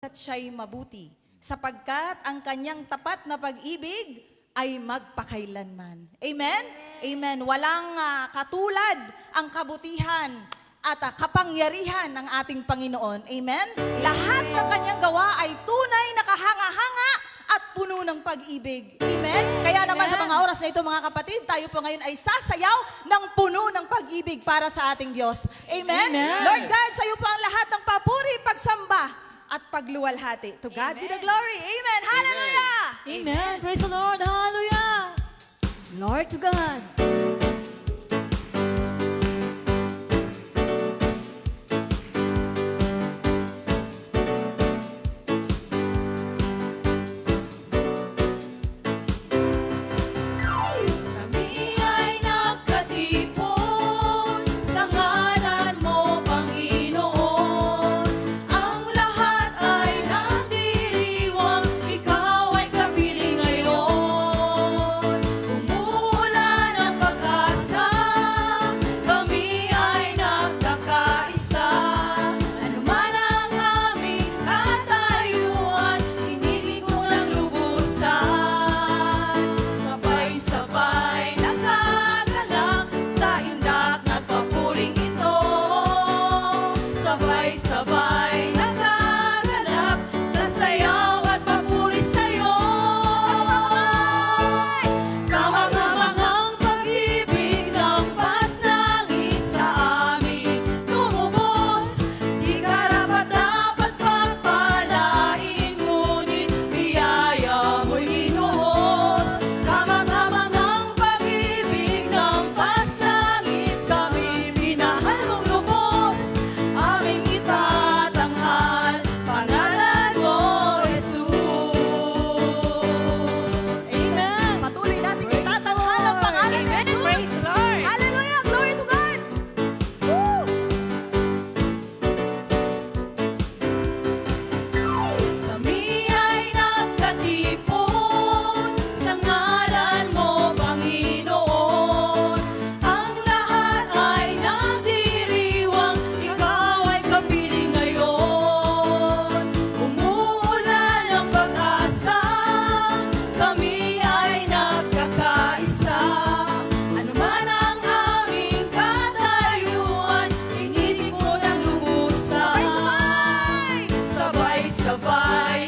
at siya'y mabuti, sapagkat ang kanyang tapat na pag-ibig ay magpakailanman. Amen? Amen. Walang katulad ang kabutihan at kapangyarihan ng ating Panginoon. Amen? Lahat ng kanyang gawa ay tunay na kahanga-hanga at puno ng pag-ibig. Amen? Kaya naman sa mga oras na ito, mga kapatid, tayo po ngayon ay sasayaw ng puno ng pag-ibig para sa ating Diyos. Amen? Amen. Lord God, sa iyo po ang lahat ng papuri, pagsamba, at pagluwalhati. To God be the glory. Amen. Hallelujah. Amen. Praise the Lord. Hallelujah. Lord to God. Kami ay nagkatipon sa ngalan mo, Panginoon. Ang lahat ay nagdiriwang, ikaw ay kapiling ngayon. Umuulan ang pag-asa, kami ay nagkakaisa. Ano man ang aming katayuan, hinigit mo ng lubusan. Sabay-sabay nagagalak sa indak at papuring ito. Sabay-sabay nagagalak sa sayaw at papuri sa'yo. Kamang-kamangang pag-ibig ng pasnangis sa amin tumubos. Di karapat-dapat pagpalain, ngunit biyaya mo'y ginuhos. Kamang-kamangang pag-ibig ng pasnangis, kami minahal mong lubos. Aming itatanghal, pangalan mo, Jesus. Amen. Patuloy natin itatanghal ang pangalan ni Jesus. Praise the Lord. Hallelujah. Glory to God. Woo! Kami ay nagkatipon sa ngalan mo, Panginoon. Ang lahat ay nagdiriwang, ikaw ay kapiling ngayon. Umuulan ang pag-asa, kami ay nagkakaisa. Ano man ang aming katayuan, hinitig mo ng lubusan. Sabay-sabay